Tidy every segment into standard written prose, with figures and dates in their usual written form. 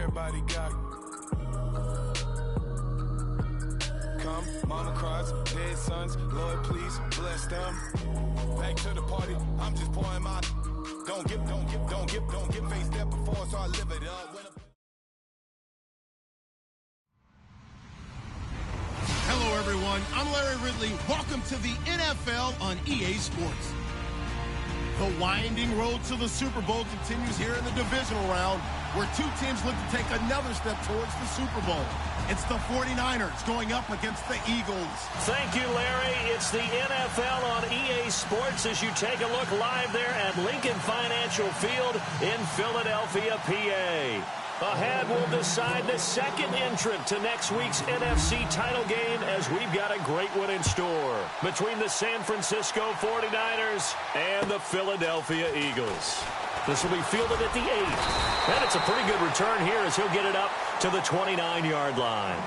everybody got it. Come, mama cries, dead sons, Lord please bless them. Back to the party, I'm just pouring my. Don't give face that before, so I live it up. Hello, everyone. I'm Larry Ridley. Welcome to the NFL on EA Sports. The winding road to the Super Bowl continues here in the divisional round, where two teams look to take another step towards the Super Bowl. It's the 49ers going up against the Eagles. Thank you, Larry. It's the NFL on EA Sports as you take a look live there at Lincoln Financial Field in Philadelphia, PA. Ahead, we'll decide the second entrant to next week's NFC title game as we've got a great one in store between the San Francisco 49ers and the Philadelphia Eagles. This will be fielded at the 8. And it's a pretty good return here as he'll get it up to the 29-yard line.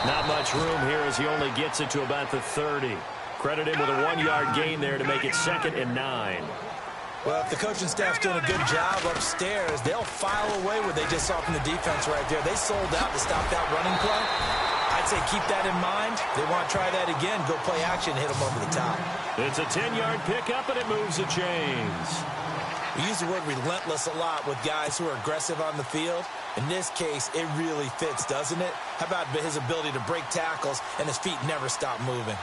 Not much room here as he only gets it to about the 30. Credit him with a 1-yard gain there to make it 2nd and 9. Well, if the coaching staff's doing a good job upstairs, they'll file away what they just saw from the defense right there. They sold out to stop that running play. I'd say keep that in mind. They want to try that again, go play action, hit them over the top. It's a 10-yard pickup, and it moves the chains. We use the word relentless a lot with guys who are aggressive on the field. In this case, it really fits, doesn't it? How about his ability to break tackles and his feet never stop moving?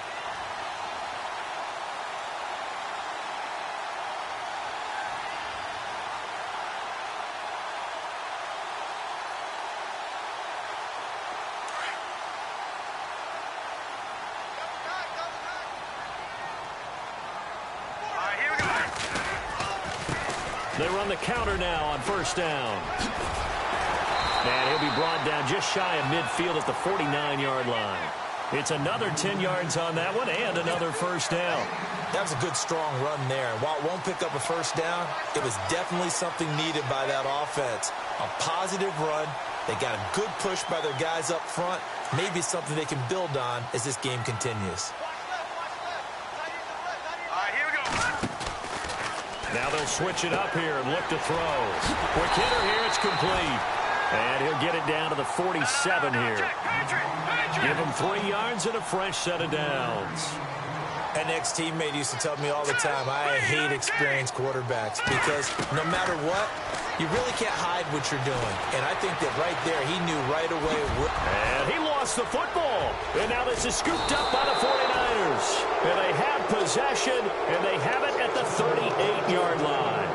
They run the counter now on first down. And he'll be brought down just shy of midfield at the 49-yard line. It's another 10 yards on that one and another first down. That was a good, strong run there. And while it won't pick up a first down, it was definitely something needed by that offense. A positive run. They got a good push by their guys up front. Maybe something they can build on as this game continues. Now they'll switch it up here and look to throw. Quick hitter here, it's complete. And he'll get it down to the 47 here. Give him 3 yards and a fresh set of downs. An ex-teammate used to tell me all the time, I hate experienced quarterbacks because no matter what, you really can't hide what you're doing. And I think that right there, he knew right away. And he lost the football. And now this is scooped up by the 49ers. And they have possession, and they have it at the 38-yard line.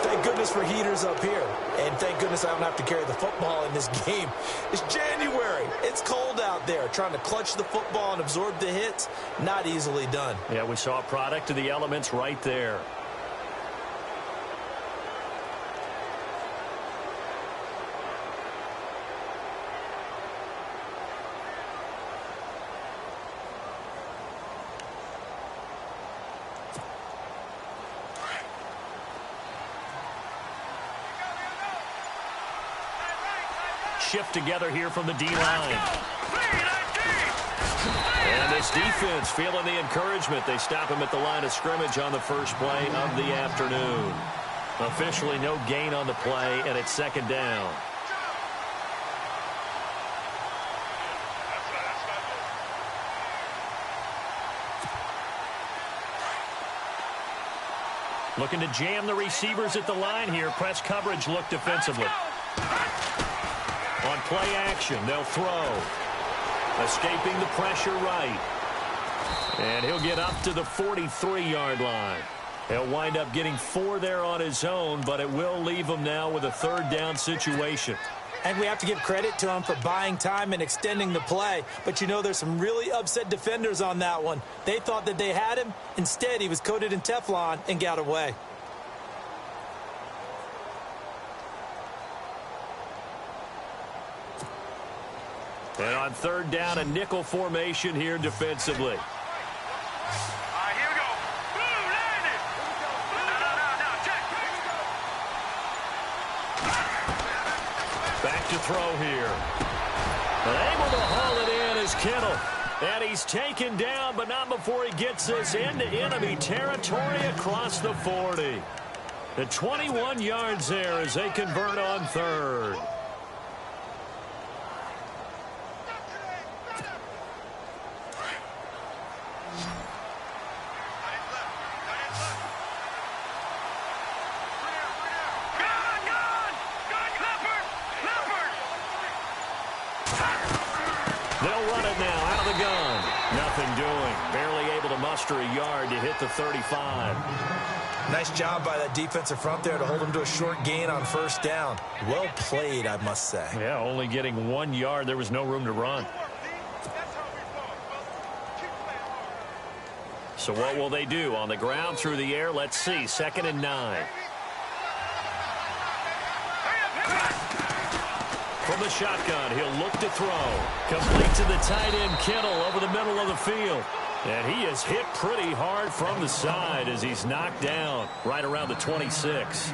Thank goodness for heaters up here. And thank goodness I don't have to carry the football in this game. It's January. It's cold out there. Trying to clutch the football and absorb the hits, not easily done. Yeah, we saw a product of the elements right there. Shift together here from the D-line. And this defense feeling the encouragement. They stop him at the line of scrimmage on the first play of the afternoon. Officially no gain on the play, and it's 2nd down. Looking to jam the receivers at the line here. Press coverage look defensively. On play action, they'll throw. Escaping the pressure right. And he'll get up to the 43-yard line. He'll wind up getting 4 there on his own, but it will leave him now with a 3rd down situation. And we have to give credit to him for buying time and extending the play. But, you know, there's some really upset defenders on that one. They thought that they had him. Instead, he was coated in Teflon and got away. And on third down, a nickel formation here defensively. Back to throw here. And able to haul it in is Kittle. And he's taken down, but not before he gets us into enemy territory across the 40. The 21 yards there as they convert on third. A yard to hit the 35. Nice job by that defensive front there to hold him to a short gain on first down. Well played, I must say. Yeah, only getting 1 yard. There was no room to run. So what will they do? On the ground, through the air, let's see. 2nd and 9. From the shotgun, he'll look to throw. Complete to the tight end, Kittle, over the middle of the field. And he is hit pretty hard from the side as he's knocked down right around the 26.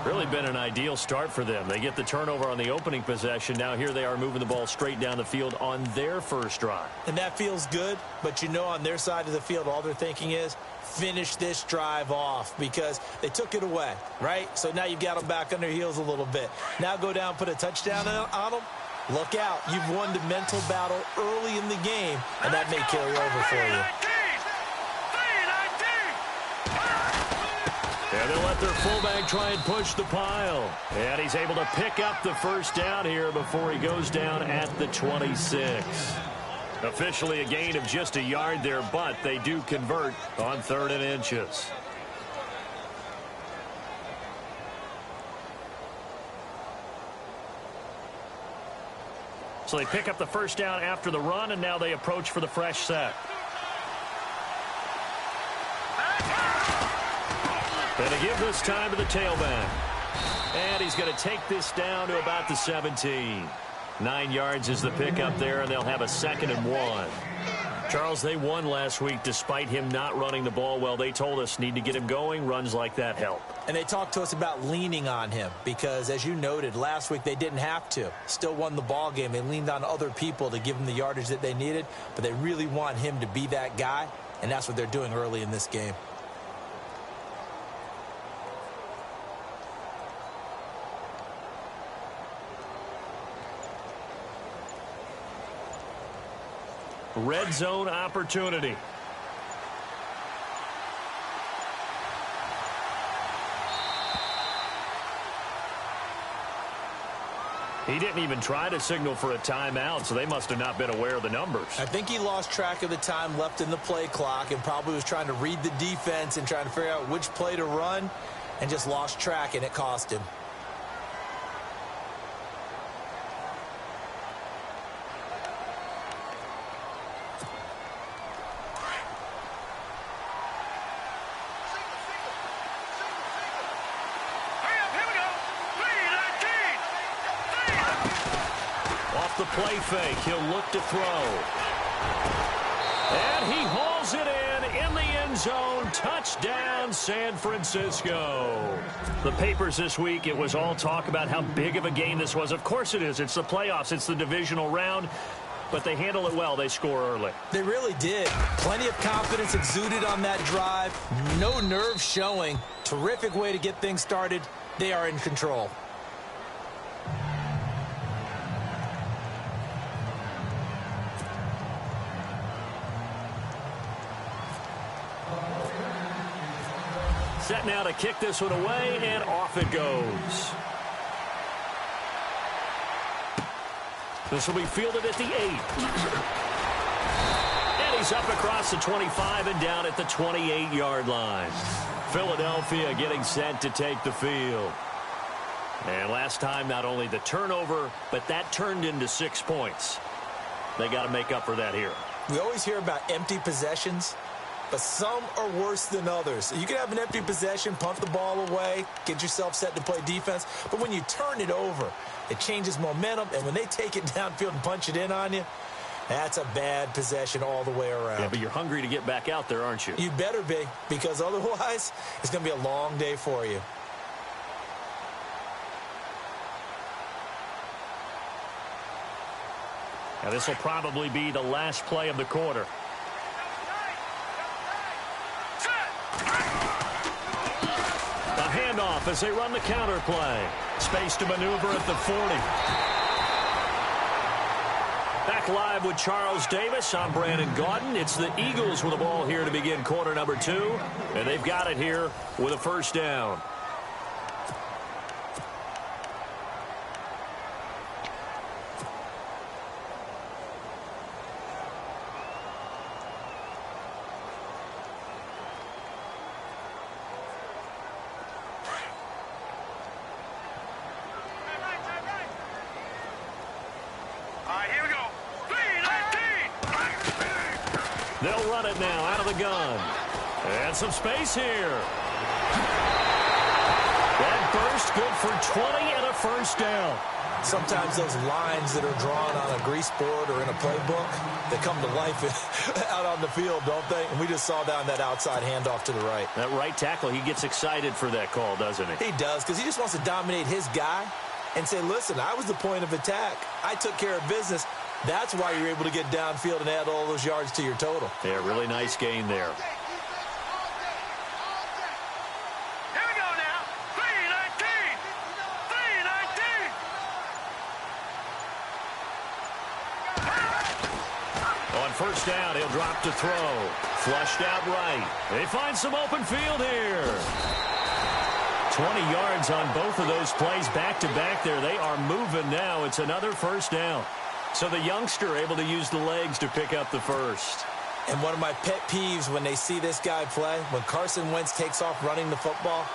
Really been an ideal start for them. They get the turnover on the opening possession. Now here they are moving the ball straight down the field on their first drive. And that feels good, but you know on their side of the field all they're thinking is finish this drive off because they took it away, right? So now you've got them back on their heels a little bit. Now go down, put a touchdown on them. Look out. You've won the mental battle early in the game, and that may carry over for you. And they'll let their fullback try and push the pile. And he's able to pick up the first down here before he goes down at the 26. Officially a gain of just a yard there, but they do convert on 3rd and inches. So they pick up the first down after the run, and now they approach for the fresh set. And they give this time to the tailback. And he's going to take this down to about the 17. 9 yards is the pickup there, and they'll have a 2nd and 1. Charles, they won last week despite him not running the ball well. They told us need to get him going. Runs like that help. And they talked to us about leaning on him because, as you noted, last week they didn't have to. Still won the ball game. They leaned on other people to give them the yardage that they needed, but they really want him to be that guy, and that's what they're doing early in this game. Red zone opportunity. He didn't even try to signal for a timeout, so they must have not been aware of the numbers. I think he lost track of the time left in the play clock and probably was trying to read the defense and trying to figure out which play to run and just lost track, and it cost him. The play fake. He'll look to throw. And he hauls it in the end zone. Touchdown, San Francisco. The papers this week, it was all talk about how big of a game this was. Of course it is. It's the playoffs. It's the divisional round. But they handle it well. They score early. They really did. Plenty of confidence exuded on that drive. No nerve showing. Terrific way to get things started. They are in control. Set now to kick this one away, and off it goes. This will be fielded at the 8. And he's up across the 25 and down at the 28-yard line. Philadelphia getting set to take the field. And last time, not only the turnover, but that turned into 6 points. They got to make up for that here. We always hear about empty possessions, but some are worse than others. You can have an empty possession, punt the ball away, get yourself set to play defense, but when you turn it over, it changes momentum, and when they take it downfield and punch it in on you, that's a bad possession all the way around. Yeah, but you're hungry to get back out there, aren't you? You better be, because otherwise, it's going to be a long day for you. Now, this will probably be the last play of the quarter. A handoff as they run the counter play. Space to maneuver at the 40. Back live with Charles Davis. I'm Brandon Gaudin. It's the Eagles with the ball here to begin quarter number 2. And they've got it here with a first down. They'll run it now out of the gun. And some space here. That burst good for 20 and a first down. Sometimes those lines that are drawn on a grease board or in a playbook, they come to life out on the field, don't they? And we just saw down that outside handoff to the right. That right tackle, he gets excited for that call, doesn't he? He does, because he just wants to dominate his guy and say, listen, I was the point of attack. I took care of business. That's why you're able to get downfield and add all those yards to your total. Yeah, really nice gain there. Here we go now. 3-19. 3-19. On first down, he'll drop to throw. Flushed out right. They find some open field here. 20 yards on both of those plays back-to-back there. They are moving now. It's another first down. So the youngster able to use the legs to pick up the first. And one of my pet peeves when they see this guy play, when Carson Wentz takes off running the football,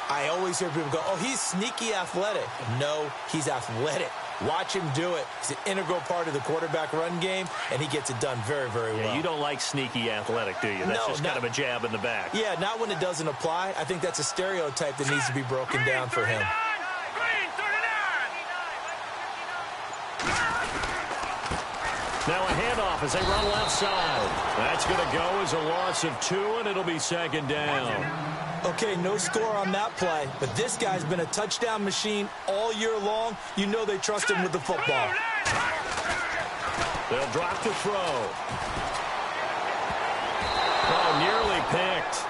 I always hear people go, oh, he's sneaky athletic. No, he's athletic. Watch him do it. He's an integral part of the quarterback run game, and he gets it done very, very well. Yeah, you don't like sneaky athletic, do you? That's just kind of a jab in the back. Yeah, not when it doesn't apply. I think that's a stereotype that needs to be broken down for him. Now a handoff as they run left side. That's going to go as a loss of 2, and it'll be second down. Okay, no score on that play, but this guy's been a touchdown machine all year long. You know they trust him with the football. They'll drop to throw. Oh, nearly picked.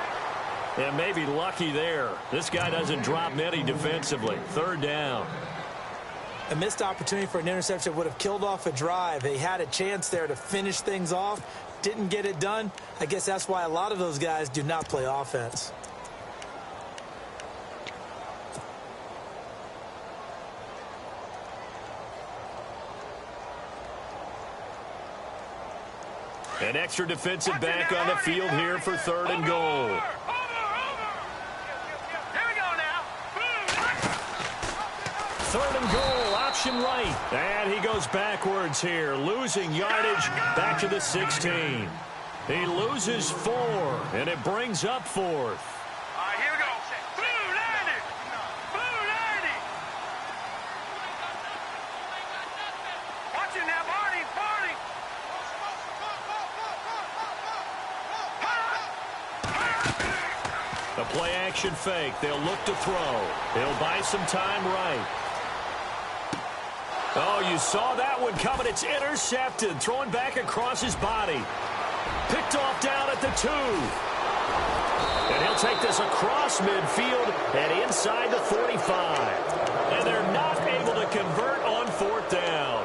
And maybe lucky there. This guy doesn't drop many defensively. Third down. A missed opportunity for an interception would have killed off a drive. They had a chance there to finish things off. Didn't get it done. I guess that's why a lot of those guys do not play offense. An extra defensive back on the field here for third and goal. Third and goal, option right. And he goes backwards here, losing yardage back to the 16. He loses 4, and it brings up 4th. All right, here we go. Blue 90. Blue 90. Watch it now, Barney. Barney. The play action fake. They'll look to throw. He'll buy some time right. Oh, you saw that one coming. It's intercepted. Throwing back across his body. Picked off down at the 2. And he'll take this across midfield and inside the 45. And they're not able to convert on 4th down.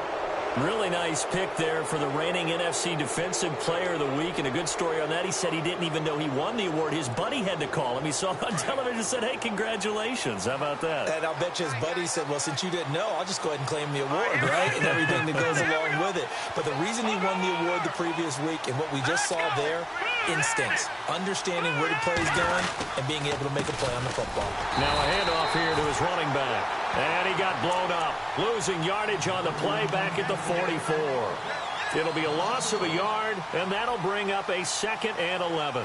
Really nice pick there for the reigning NFC Defensive Player of the Week. And a good story on that. He said he didn't even know he won the award. His buddy had to call him. He saw it on television and said, hey, congratulations. How about that? And I'll bet you his buddy said, well, since you didn't know, I'll just go ahead and claim the award, right? And everything that goes along with it. But the reason he won the award the previous week and what we just saw there instincts, understanding where the play is going, and being able to make a play on the football. Now a handoff here to his running back. And he got blown up, losing yardage on the play back at the 44. It'll be a loss of a yard, and that'll bring up a 2nd and 11.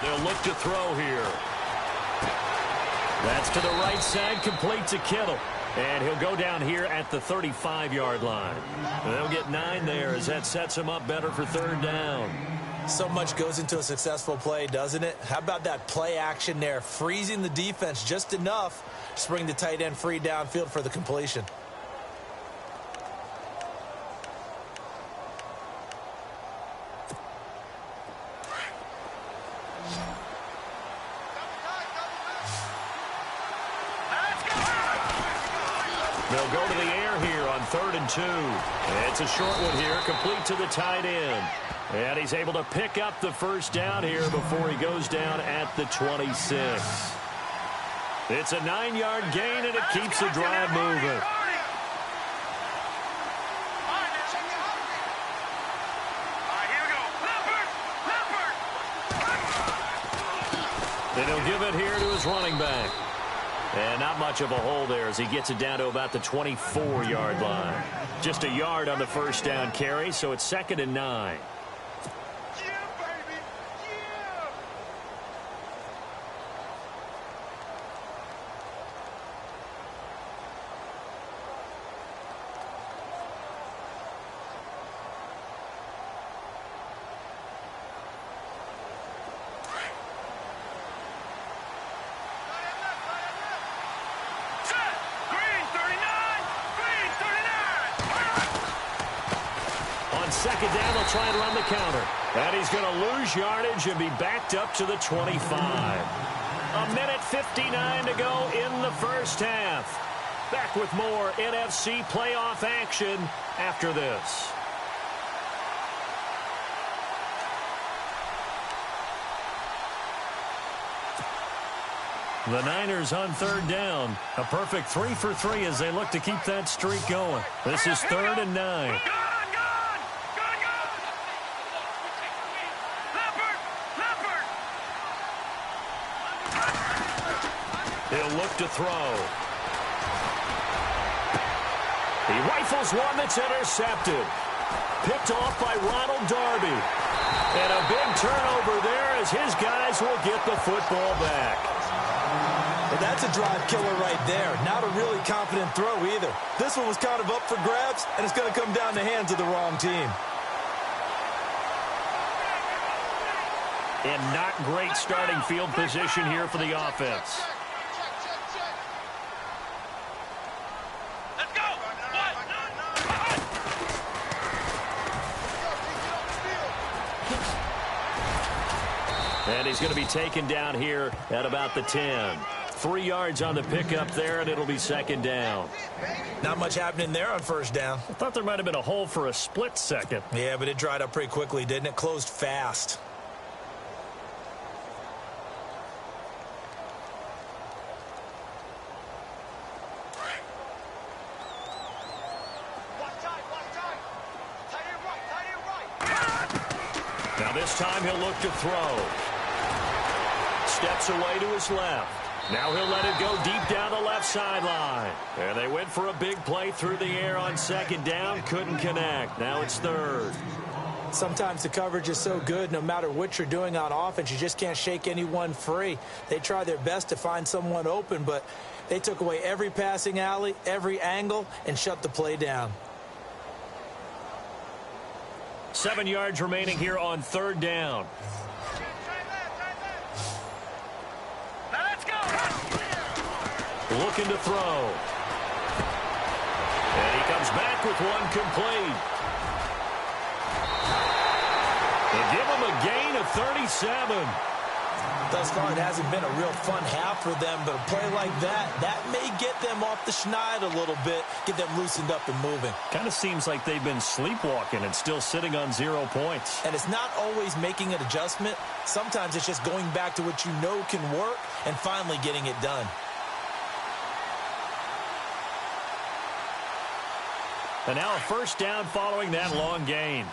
They'll look to throw here. That's to the right side, complete to Kittle. And he'll go down here at the 35-yard line. They'll get 9 there as that sets him up better for 3rd down. So much goes into a successful play, doesn't it? How about that play action there, freezing the defense just enough to bring the tight end free downfield for the completion. They'll go to the air here on 3rd and 2. It's a short one here, complete to the tight end. And he's able to pick up the 1st down here before he goes down at the 26. It's a 9-yard gain, and it keeps the drive moving. And he'll give it here to his running back. And not much of a hole there as he gets it down to about the 24-yard line. Just a yard on the 1st down carry, so it's 2nd and 9. On 2nd down, they'll try and run the counter. And he's going to lose yardage and be backed up to the 25. 1:59 to go in the 1st half. Back with more NFC playoff action after this. The Niners on 3rd down. A perfect 3 for 3 as they look to keep that streak going. This is 3rd and 9. He'll look to throw. He rifles one that's intercepted. Picked off by Ronald Darby. And a big turnover there as his guys will get the football back. Well, that's a drive killer right there. Not a really confident throw either. This one was kind of up for grabs, and it's going to come down the hands of the wrong team. And not great starting field position here for the offense. Let's go! And he's going to be taken down here at about the 10. 3 yards on the pickup there, and it'll be 2nd down. Not much happening there on 1st down. I thought there might have been a hole for a split second. Yeah, but it dried up pretty quickly, didn't it? Closed fast. Now this time he'll look to throw. Steps away to his left. Now he'll let it go deep down the left sideline. And they went for a big play through the air on 2nd down. Couldn't connect. Now it's 3rd. Sometimes the coverage is so good, no matter what you're doing on offense, you just can't shake anyone free. They try their best to find someone open, but they took away every passing alley, every angle, and shut the play down. 7 yards remaining here on 3rd down. Looking to throw. And he comes back with one complete. They give him a gain of 37. Thus far, it hasn't been a real fun half for them, but a play like that may get them off the schneid a little bit, get them loosened up and moving. Kind of seems like they've been sleepwalking and still sitting on 0 points. And it's not always making an adjustment. Sometimes it's just going back to what you know can work and finally getting it done. And now a first down following that long gain.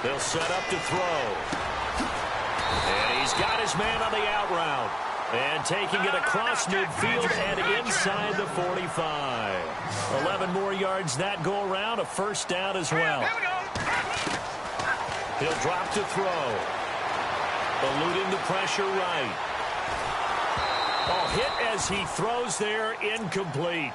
They'll set up to throw. And he's got his man on the out route. And taking it across midfield and inside the 45. 11 more yards that go around, a first down as well. He'll drop to throw. Eluding the pressure right. Oh, hit as he throws there, incomplete.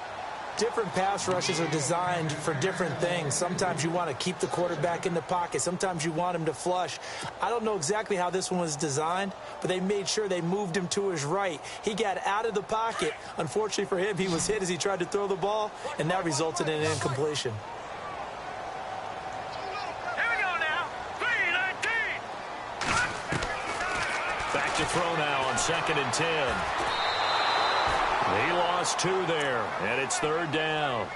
Different pass rushes are designed for different things. Sometimes you want to keep the quarterback in the pocket. Sometimes you want him to flush. I don't know exactly how this one was designed, but they made sure they moved him to his right. He got out of the pocket. Unfortunately for him, he was hit as he tried to throw the ball, and that resulted in an incompletion. Here we go now. 3-19. Back to throw now on 2nd and 10. He lost 2 there, and it's 3rd down.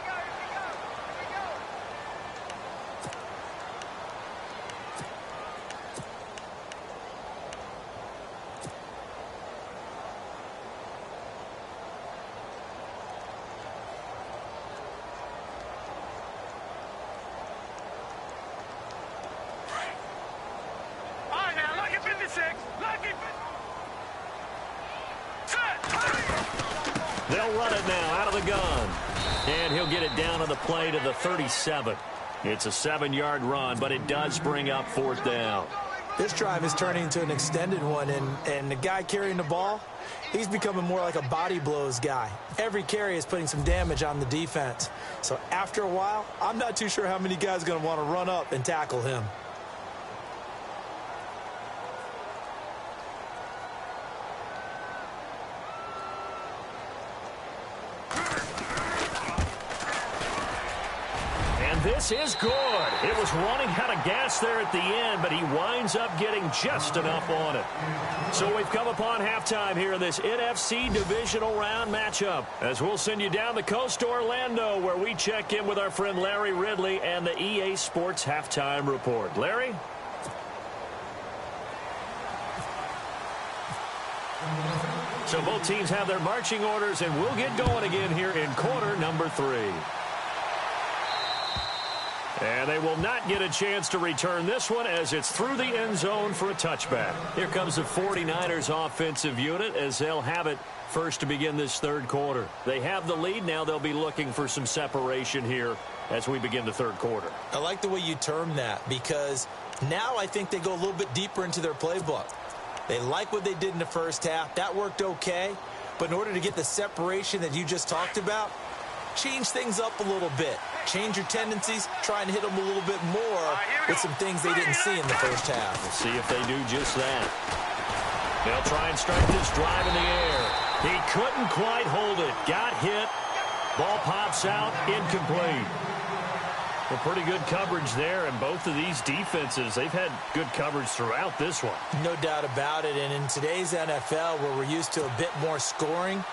All right, now, lucky 56. Lucky 56. They'll run it now out of the gun. And he'll get it down on the play to the 37. It's a 7-yard run, but it does bring up 4th down. This drive is turning into an extended one, and the guy carrying the ball, he's becoming more like a body blows guy. Every carry is putting some damage on the defense. So after a while, I'm not too sure how many guys are going to want to run up and tackle him. This is good. It was running out of gas there at the end, but he winds up getting just enough on it. So we've come upon halftime here in this NFC divisional round matchup, as we'll send you down the coast to Orlando, where we check in with our friend Larry Ridley and the EA Sports Halftime Report. Larry? So both teams have their marching orders, and we'll get going again here in quarter number 3. And they will not get a chance to return this one as it's through the end zone for a touchback. Here comes the 49ers offensive unit as they'll have it first to begin this 3rd quarter. They have the lead. Now they'll be looking for some separation here as we begin the 3rd quarter. I like the way you term that, because now I think they go a little bit deeper into their playbook. They like what they did in the first half. That worked okay. But in order to get the separation that you just talked about, change things up a little bit. Change your tendencies. Try and hit them a little bit more with some things they didn't see in the first half. We'll see if they do just that. They'll try and start this drive in the air. He couldn't quite hold it. Got hit. Ball pops out. Incomplete. Well, pretty good coverage there, and both of these defenses, they've had good coverage throughout this one. No doubt about it, and in today's NFL, where we're used to a bit more scoring,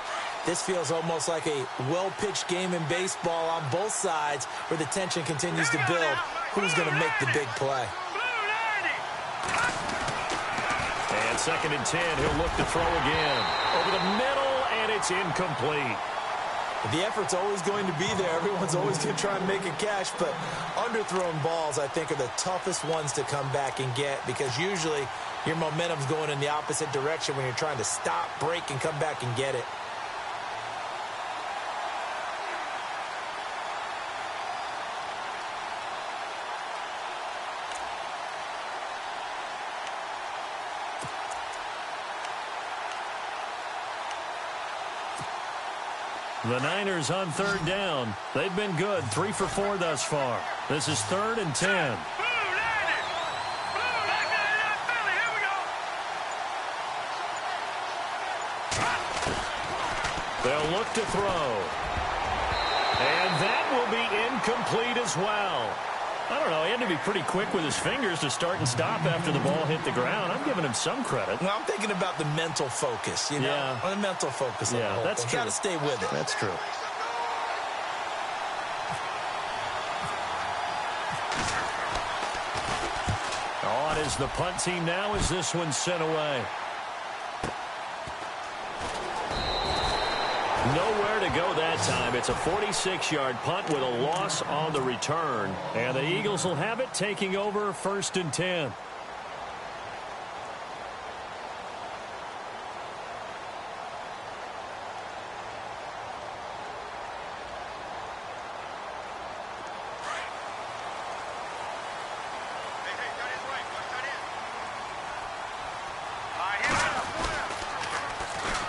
this feels almost like a well-pitched game in baseball on both sides, where the tension continues to build. Who's going to make the big play? And 2nd and 10, he'll look to throw again. Over the middle, and it's incomplete. The effort's always going to be there. Everyone's always going to try and make a catch, but underthrown balls, I think, are the toughest ones to come back and get, because usually your momentum's going in the opposite direction when you're trying to stop, break, and come back and get it. The Niners on 3rd down. They've been good, 3 for 4 thus far. This is 3rd and 10. They'll look to throw. And that will be incomplete as well. I don't know. He had to be pretty quick with his fingers to start and stop after the ball hit the ground. I'm giving him some credit. Well, I'm thinking about the mental focus, you know? Yeah. The mental focus. Yeah, that's true. Got to stay with it. That's true. On is the punt team now as this one's sent away. Nowhere to go that time. It's a 46-yard punt with a loss on the return. And the Eagles will have it, taking over 1st and 10.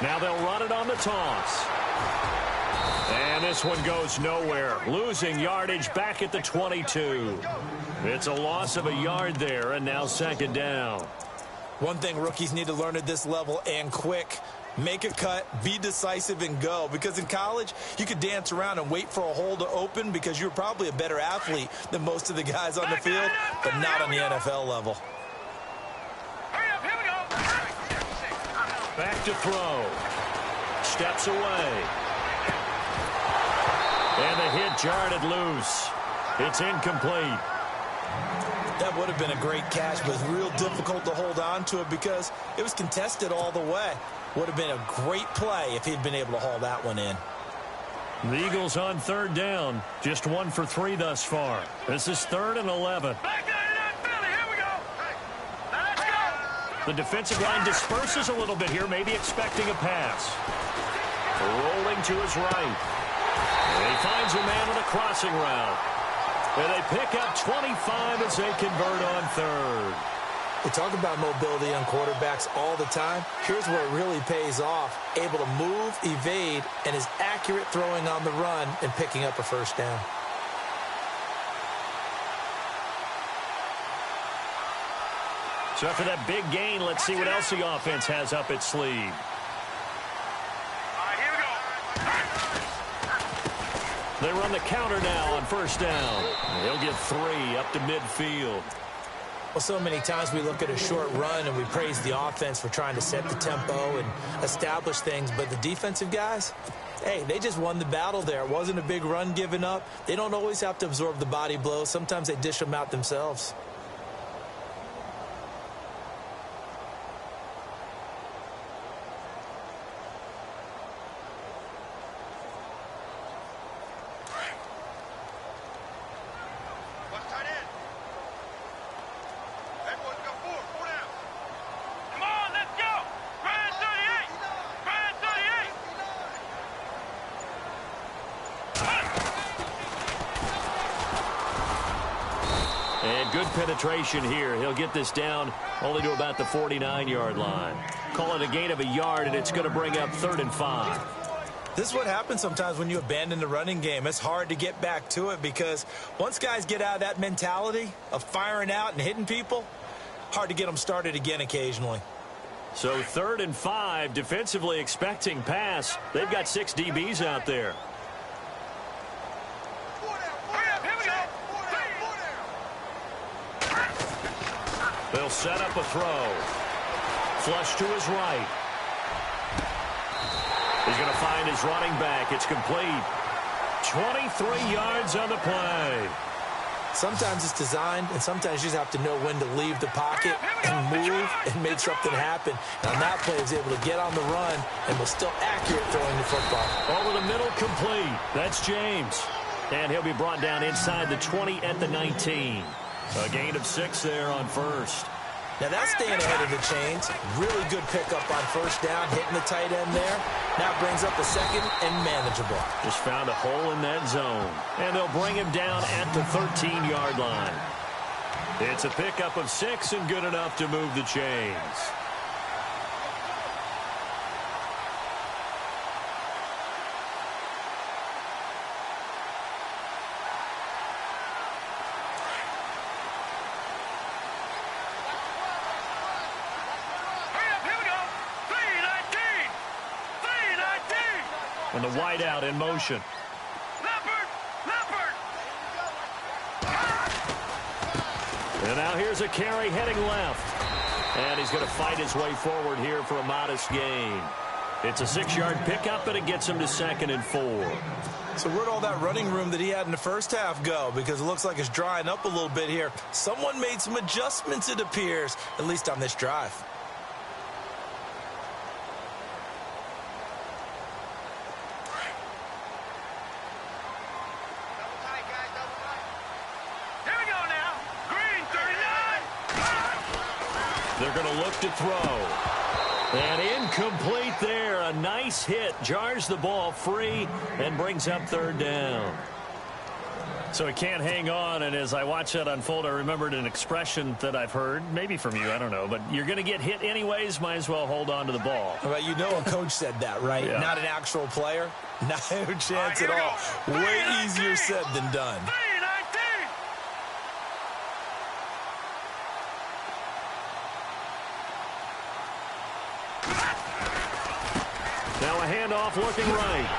Now they'll run it on the toss. And this one goes nowhere. Losing yardage back at the 22. It's a loss of a yard there, and now 2nd down. One thing rookies need to learn at this level, and quick, make a cut, be decisive, and go. Because in college, you could dance around and wait for a hole to open because you're probably a better athlete than most of the guys on the field, but not on the NFL level. Back to throw. Steps away. And the hit jarred it loose. It's incomplete. That would have been a great catch, but it's real difficult to hold on to it because it was contested all the way. Would have been a great play if he'd been able to haul that one in. The Eagles on 3rd down. Just 1 for 3 thus far. This is 3rd and 11. The defensive line disperses a little bit here, maybe expecting a pass. Rolling to his right. And he finds a man on a crossing route. And they pick up 25 as they convert on 3rd. We talk about mobility on quarterbacks all the time. Here's where it really pays off. Able to move, evade, and is accurate throwing on the run and picking up a 1st down. So after that big gain, let's see what else the offense has up its sleeve. They run the counter now on 1st down. They'll get 3 up to midfield. Well, so many times we look at a short run and we praise the offense for trying to set the tempo and establish things, but the defensive guys, hey, they just won the battle there. It wasn't a big run given up. They don't always have to absorb the body blows. Sometimes they dish them out themselves. Good penetration here. He'll get this down only to about the 49-yard line. Call it a gain of a yard, and it's going to bring up 3rd and 5. This is what happens sometimes when you abandon the running game. It's hard to get back to it because once guys get out of that mentality of firing out and hitting people, hard to get them started again occasionally. So 3rd and 5, defensively expecting pass. They've got 6 DBs out there. They'll set up a throw. Flush to his right. He's going to find his running back. It's complete. 23 yards on the play. Sometimes it's designed, and sometimes you just have to know when to leave the pocket and move and make something happen. And on that play, he was able to get on the run and was still accurate throwing the football. Over the middle, complete. That's James. And he'll be brought down inside the 20 at the 19. A gain of 6 there on 1st. Now that's staying ahead of the chains. Really good pickup on 1st down, hitting the tight end there. Now brings up a 2nd and manageable. Just found a hole in that zone. And they'll bring him down at the 13-yard line. It's a pickup of 6 and good enough to move the chains. And the wideout in motion. Number And now here's a carry heading left. And he's going to fight his way forward here for a modest gain. It's a 6-yard pickup, and it gets him to 2nd and 4. So where'd all that running room that he had in the first half go? Because it looks like it's drying up a little bit here. Someone made some adjustments, it appears, at least on this drive. They're going to look to throw. And incomplete there. A nice hit. Jars the ball free and brings up 3rd down. So he can't hang on, and as I watch that unfold, I remembered an expression that I've heard, maybe from you, I don't know, but you're going to get hit anyways, might as well hold on to the ball. Well, you know a coach said that, right? Yeah. Not an actual player. No chance at all. Way easier said than done. Now a handoff looking right.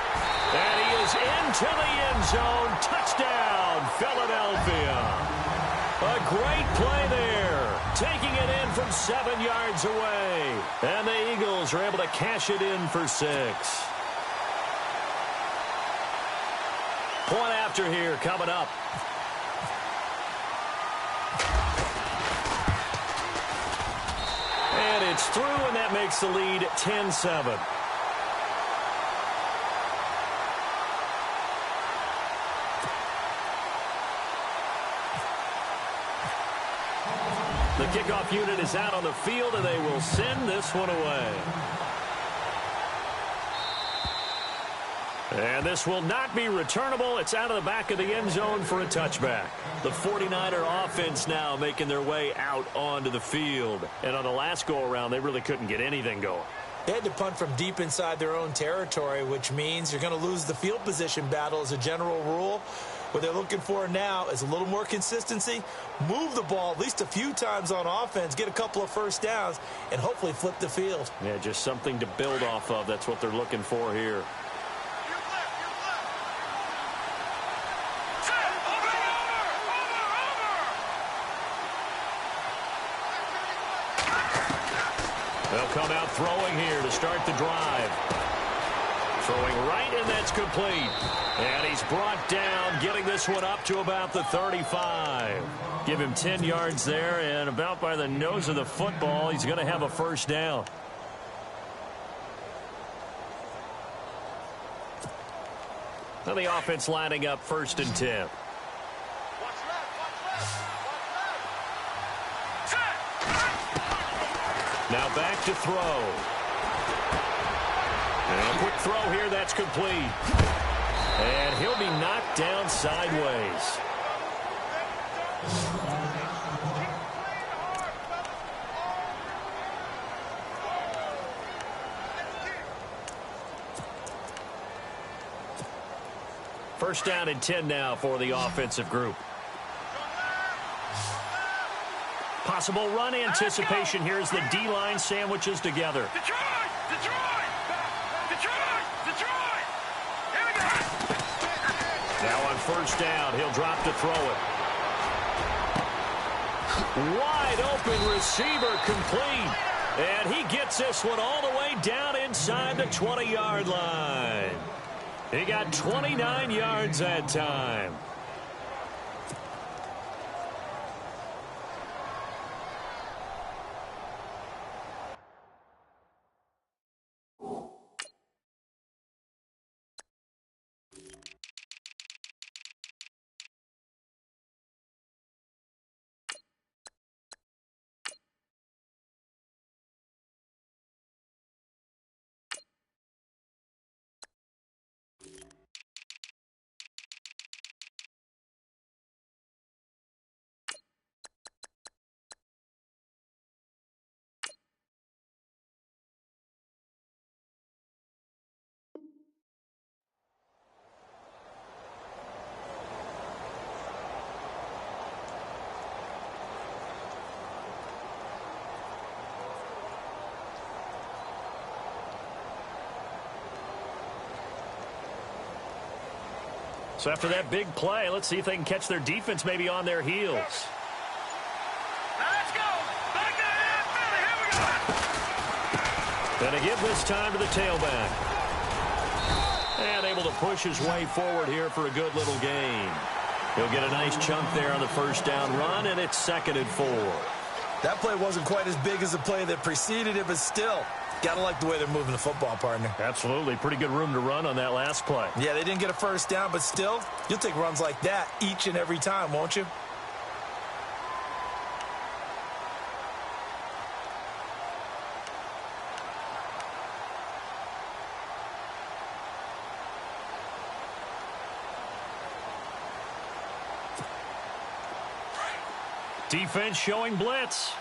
And he is into the end zone. Touchdown, Philadelphia. A great play there. Taking it in from 7 yards away. And the Eagles are able to cash it in for 6. Point after here coming up. And it's through, and that makes the lead 10-7. The kickoff unit is out on the field, and they will send this one away. And this will not be returnable. It's out of the back of the end zone for a touchback. The 49er offense now making their way out onto the field. And on the last go-around, they really couldn't get anything going. They had to punt from deep inside their own territory, which means you're going to lose the field position battle as a general rule. What they're looking for now is a little more consistency, move the ball at least a few times on offense, get a couple of first downs, and hopefully flip the field. Yeah, just something to build off of. That's what they're looking for here. They'll come out throwing here to start the drive. Throwing right, and that's complete. And he's brought down, getting this one up to about the 35. Give him 10 yards there, and about by the nose of the football, he's going to have a first down. Now the offense lining up 1st and 10. Now back to throw. And a quick throw here, that's complete. And he'll be knocked down sideways. First down and 10 now for the offensive group. Possible run anticipation here as the D-line sandwiches together. Detroit! Detroit! Detroit! Detroit! Here we go! Now on first down, he'll drop to throw it. Wide open receiver complete. And he gets this one all the way down inside the 20-yard line. He got 29 yards that time. So after that big play, let's see if they can catch their defense maybe on their heels. Going to give this time to the tailback. And able to push his way forward here for a good little gain. He'll get a nice chunk there on the first down run, and it's 2nd and 4. That play wasn't quite as big as the play that preceded it, but still, gotta like the way they're moving the football, partner. Absolutely. Pretty good room to run on that last play. Yeah, they didn't get a first down, but still, you'll take runs like that each and every time, won't you? Defense showing blitz.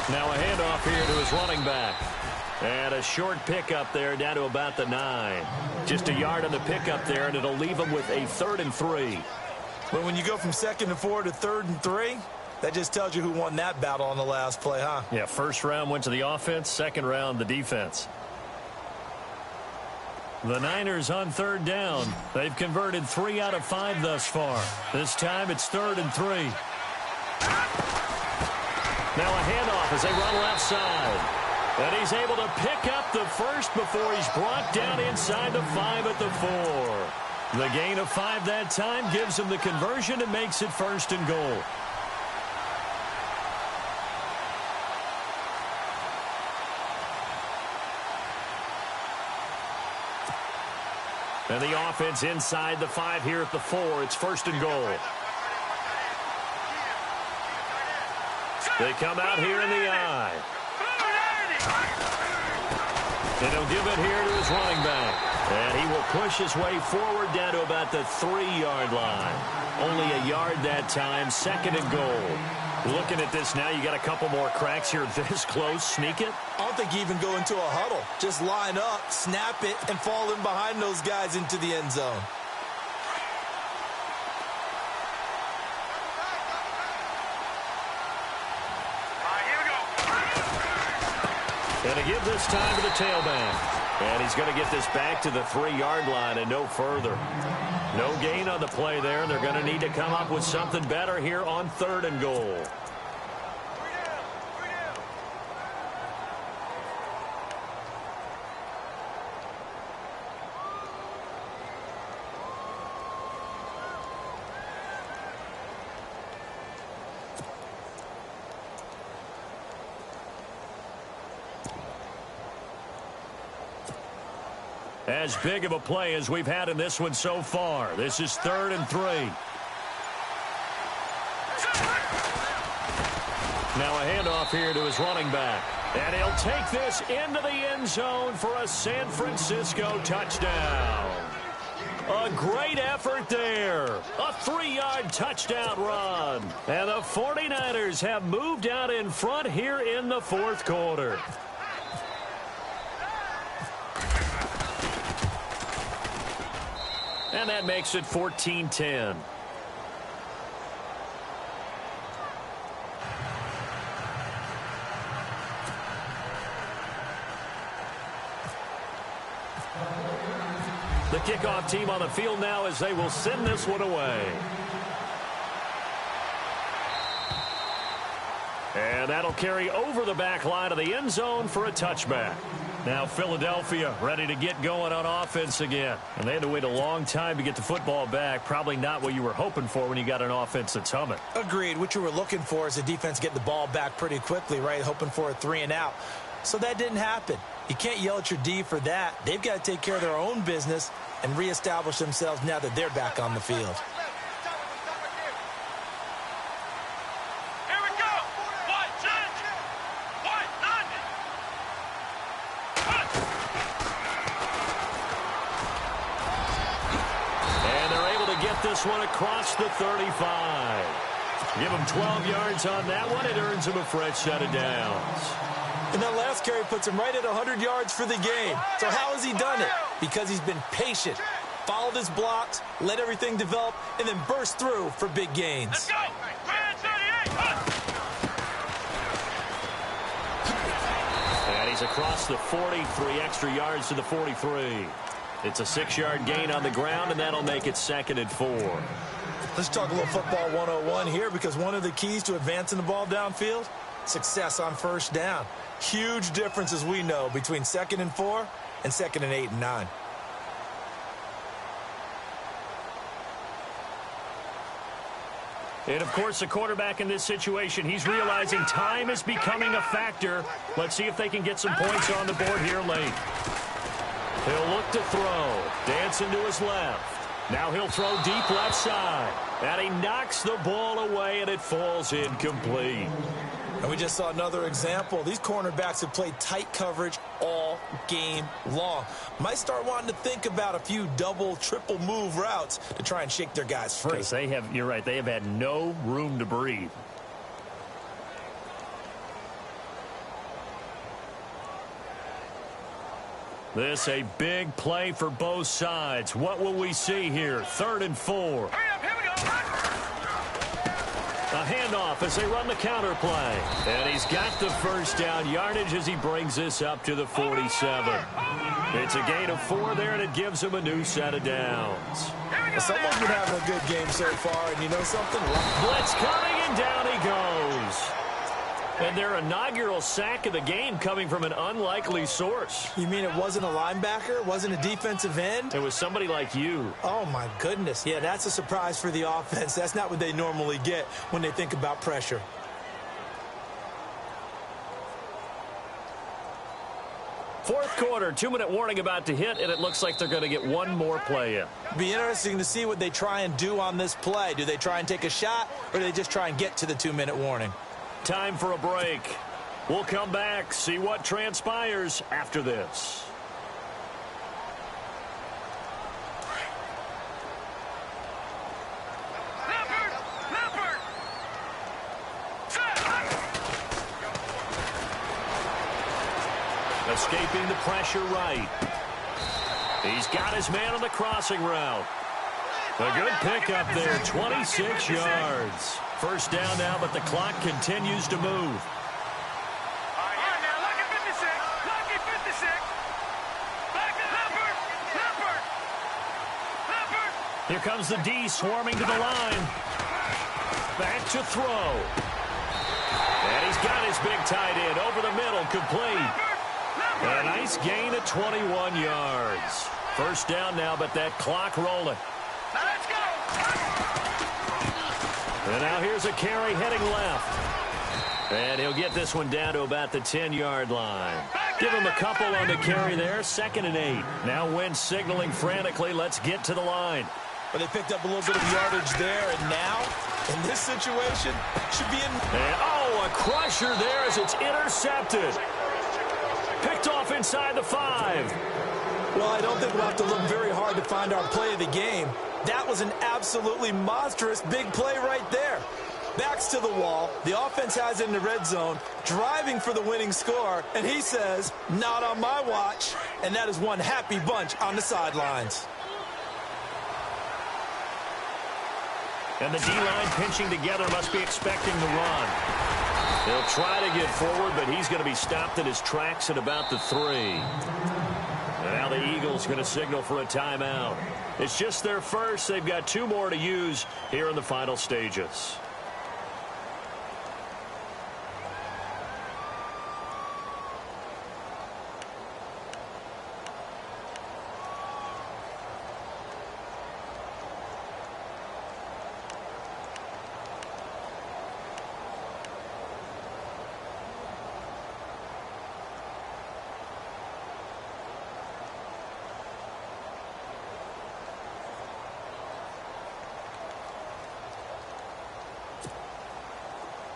Now a handoff here to his running back. And a short pickup there down to about the 9. Just a yard on the pickup there, and it'll leave him with a 3rd and 3. But when you go from 2nd and 4 to 3rd and 3, that just tells you who won that battle on the last play, huh? Yeah, first round went to the offense, second round the defense. The Niners on 3rd down. They've converted 3 out of 5 thus far. This time it's 3rd and 3. Now a handoff as they run left side. And he's able to pick up the first before he's brought down inside the 5 at the 4. The gain of 5 that time gives him the conversion and makes it 1st and goal. And the offense inside the 5 here at the 4. It's 1st and goal. They come out here in the eye. And he'll give it here to his running back. And he will push his way forward down to about the 3-yard line. Only a yard that time, 2nd and goal. Looking at this now, you got a couple more cracks here this close. Sneak it? I don't think you even go into a huddle. Just line up, snap it, and fall in behind those guys into the end zone. And to give this time to the tailback. And he's going to get this back to the 3-yard line and no further. No gain on the play there. They're going to need to come up with something better here on 3rd and goal. As big of a play as we've had in this one so far. This is 3rd and 3. Now a handoff here to his running back. And he'll take this into the end zone for a San Francisco touchdown. A great effort there. A 3-yard touchdown run. And the 49ers have moved out in front here in the 4th quarter. And that makes it 14-10. The kickoff team on the field now as they will send this one away. And that'll carry over the back line of the end zone for a touchback. Now Philadelphia ready to get going on offense again. And they had to wait a long time to get the football back. Probably not what you were hoping for when you got an offense that's humming. Agreed. What you were looking for is the defense getting the ball back pretty quickly, right? Hoping for a 3 and out. So that didn't happen. You can't yell at your D for that. They've got to take care of their own business and reestablish themselves now that they're back on the field. This one across the 35. Give him 12 yards on that one. It earns him a fresh set of downs. And that last carry puts him right at 100 yards for the game. So how has he done it? Because he's been patient, followed his blocks, let everything develop, and then burst through for big gains. Let's go! And he's He's across the 40, 3 extra yards to the 43. It's a 6-yard gain on the ground, and that'll make it 2nd and 4. Let's talk a little football 101 here, because one of the keys to advancing the ball downfield, success on first down. Huge difference, as we know, between 2nd and 4 and 2nd and 8 and 9. And, of course, the quarterback in this situation, he's realizing time is becoming a factor. Let's see if they can get some points on the board here late. He'll look to throw. Dancing to his left. Now he'll throw deep left side. And he knocks the ball away, and it falls incomplete. And we just saw another example. These cornerbacks have played tight coverage all game long. Might start wanting to think about a few double, triple move routes to try and shake their guys free. Because you're right, they have had no room to breathe. This a big play for both sides. What will we see here? 3rd and 4. Hurry up, here we go. A handoff as they run the counter play. And he's got the first down yardage as he brings this up to the 47. It's a gain of 4 there, and it gives him a new set of downs. Someone's been having a good game so far, and you know something? Blitz coming, and down he goes. And their inaugural sack of the game coming from an unlikely source. You mean it wasn't a linebacker? Wasn't a defensive end? It was somebody like you. Oh, my goodness. Yeah, that's a surprise for the offense. That's not what they normally get when they think about pressure. Fourth quarter, 2-minute warning about to hit, and it looks like they're going to get one more play in. Be interesting to see what they try and do on this play. Do they try and take a shot, or do they just try and get to the 2-minute warning? Time for a break. We'll come back, see what transpires after this. Leopard! Escaping the pressure right. He's got his man on the crossing route. A good pickup there, 26 yards. First down now, but the clock continues to move. All right, now, lucky 56. Lucky 56. Leopard. Here comes the D swarming to the line. Back to throw. And he's got his big tight end over the middle, complete. A nice gain of 21 yards. First down now, but that clock rolling. Now let's go. And now here's a carry heading left. And he'll get this one down to about the 10-yard line. Give him a couple on the carry there. 2nd and 8. Now Wentz signaling frantically, let's get to the line. But they picked up a little bit of yardage there, and now, in this situation, should be in. And, a crusher there as it's intercepted. Picked off inside the 5. Well, I don't think we'll have to look very hard to find our play of the game. That was an absolutely monstrous big play right there. Backs to the wall. The offense has it in the red zone, driving for the winning score, and he says, not on my watch. And that is one happy bunch on the sidelines. And the D-line pinching together, must be expecting the run. He'll try to get forward, but he's going to be stopped in his tracks at about the 3. And now the Eagles going to signal for a timeout. It's just their first. They've got 2 more to use here in the final stages.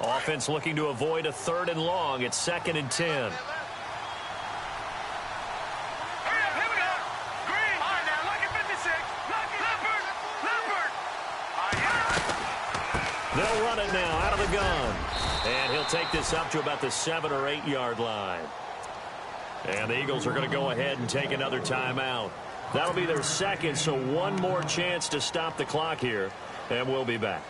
Offense looking to avoid a 3rd and long. It's 2nd and 10. Hurry up, here we go. Green. All right, now, lucky 56. Lucky. Leopard. They'll run it now out of the gun. And he'll take this up to about the 7 or 8 yard line. And the Eagles are going to go ahead and take another timeout. That'll be their second, so one more chance to stop the clock here. And we'll be back.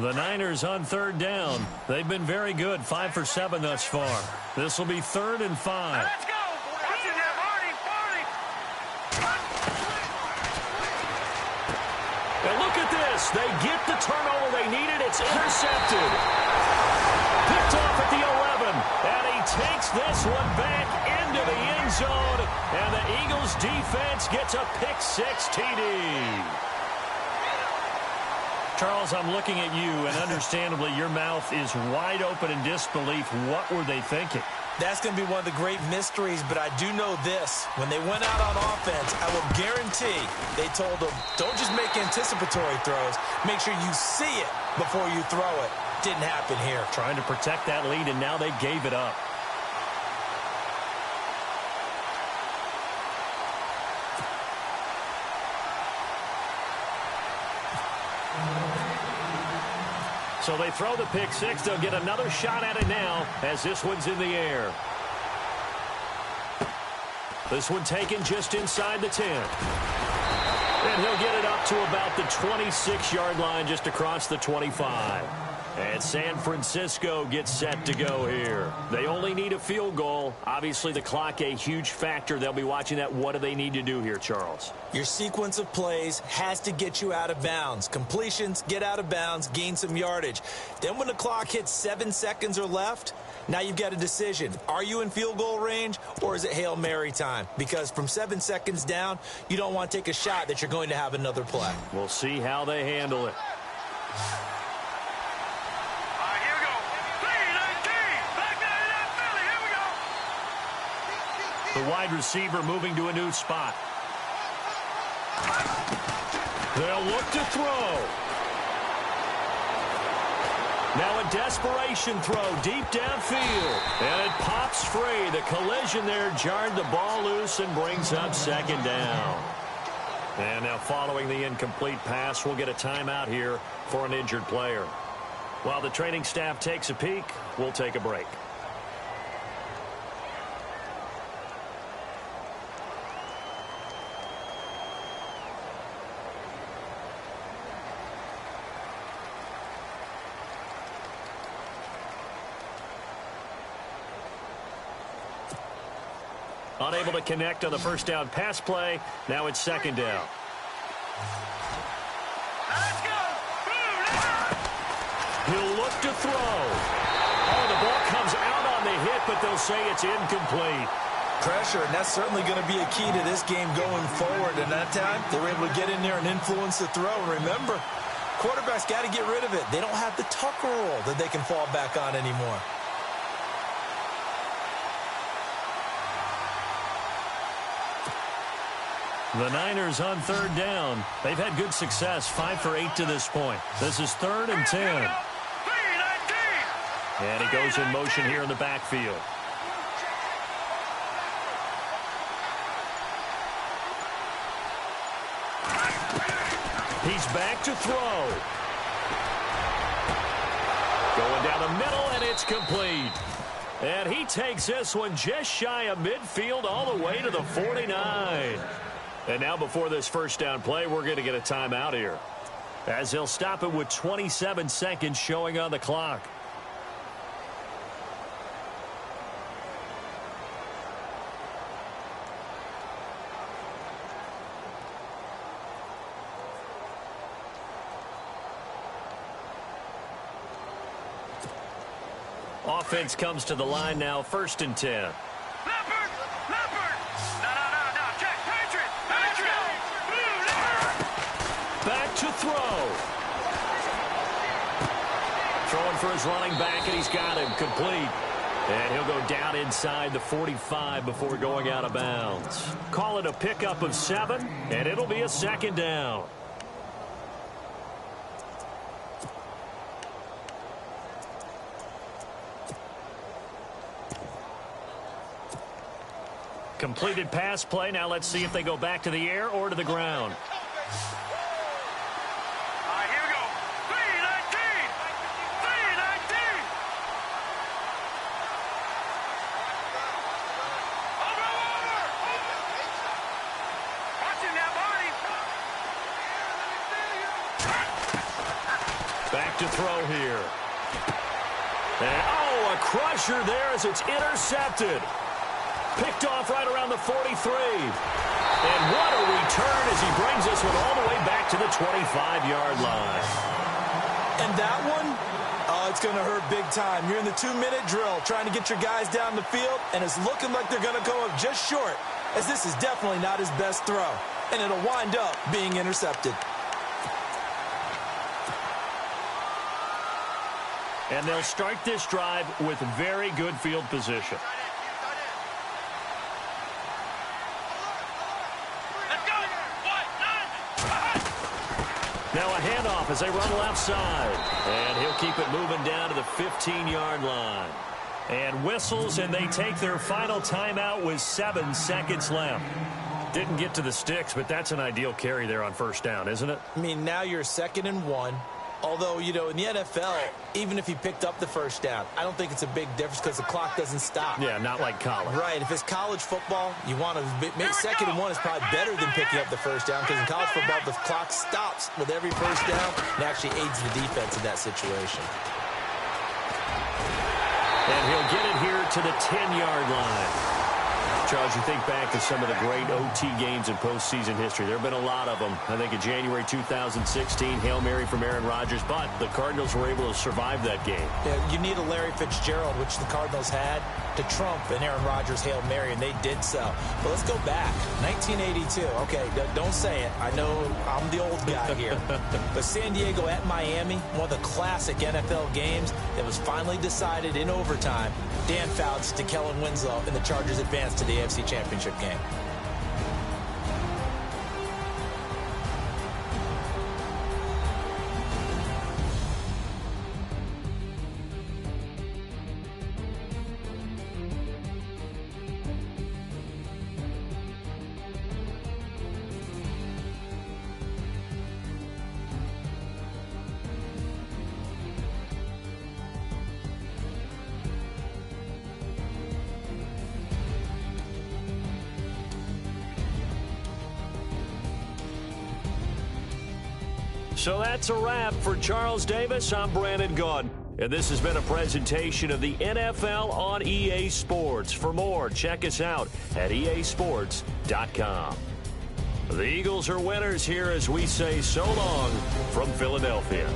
The Niners on third down. They've been very good, 5 for 7 thus far. This will be 3rd and 5. Let's go. Watching that, Marty. And look at this. They get the turnover they needed. It's intercepted. Picked off at the 11. And he takes this one back into the end zone. And the Eagles defense gets a pick-6 TD. Charles, I'm looking at you, and understandably, your mouth is wide open in disbelief. What were they thinking? That's going to be one of the great mysteries, but I do know this. When they went out on offense, I will guarantee they told them, don't just make anticipatory throws. Make sure you see it before you throw it. Didn't happen here. Trying to protect that lead, and now they gave it up. So they throw the pick-6. They'll get another shot at it now as this one's in the air. This one taken just inside the 10. And he'll get it up to about the 26-yard line, just across the 25. And San Francisco gets set to go here. They only need a field goal. Obviously, the clock a huge factor. They'll be watching that. What do they need to do here, Charles? Your sequence of plays has to get you out of bounds. Completions, get out of bounds, gain some yardage. Then when the clock hits 7 seconds or left, now you've got a decision. Are you in field goal range, or is it Hail Mary time? Because from 7 seconds down, you don't want to take a shot that you're going to have another play. We'll see how they handle it. The wide receiver moving to a new spot. They'll look to throw. Now a desperation throw deep downfield. And it pops free. The collision there jarred the ball loose and brings up 2nd down. And now following the incomplete pass, we'll get a timeout here for an injured player. While the training staff takes a peek, we'll take a break. Unable to connect on the first down pass play. Now it's 2nd down. Let's go. He'll look to throw. Oh, the ball comes out on the hit, but they'll say it's incomplete. Pressure, and that's certainly going to be a key to this game going forward. And that time, they were able to get in there and influence the throw. And remember, quarterbacks got to get rid of it. They don't have the Tucker rule that they can fall back on anymore. The Niners on 3rd down. They've had good success, 5 for 8 to this point. This is 3rd and 10. And he goes in motion here in the backfield. He's back to throw. Going down the middle, and it's complete. And he takes this one just shy of midfield all the way to the 49. And now before this first down play, we're going to get a timeout here, as he'll stop it with 27 seconds showing on the clock. Offense comes to the line now, 1st and 10. Back to throw. Throwing for his running back, and he's got him complete. And he'll go down inside the 45 before going out of bounds. Call it a pickup of 7, and it'll be a 2nd down. Completed pass play. Now let's see if they go back to the air or to the ground. back to throw here. And, a crusher there as it's intercepted. Picked off right around the 43. And what a return as he brings this one all the way back to the 25-yard line. And that one, it's going to hurt big time. You're in the 2-minute drill trying to get your guys down the field, and it's looking like they're going to come up just short, as this is definitely not his best throw. And it'll wind up being intercepted. And they'll start this drive with very good field position. Now a handoff as they run left side. And he'll keep it moving down to the 15-yard line. And whistles, and they take their final timeout with 7 seconds left. Didn't get to the sticks, but that's an ideal carry there on first down, isn't it? I mean, now you're 2nd and 1. Although, you know, in the NFL, even if he picked up the first down, I don't think it's a big difference because the clock doesn't stop. Yeah, not like college. Right. If it's college football, you want to make 2nd and 1 is probably better than picking up the first down because in college football, the clock stops with every first down and actually aids the defense in that situation. And he'll get it here to the 10-yard line. Charles, you think back to some of the great OT games in postseason history. There have been a lot of them. I think in January 2016, Hail Mary from Aaron Rodgers, but the Cardinals were able to survive that game. Yeah, you need a Larry Fitzgerald, which the Cardinals had, to trump an Aaron Rodgers Hail Mary, and they did so. But let's go back. 1982. Okay, don't say it. I know I'm the old guy here. But San Diego at Miami, one of the classic NFL games that was finally decided in overtime. Dan Fouts to Kellen Winslow, and the Chargers advanced to the AFC Championship game. So that's a wrap for Charles Davis. I'm Brandon Gaudin. And this has been a presentation of the NFL on EA Sports. For more, check us out at easports.com. The Eagles are winners here as we say so long from Philadelphia.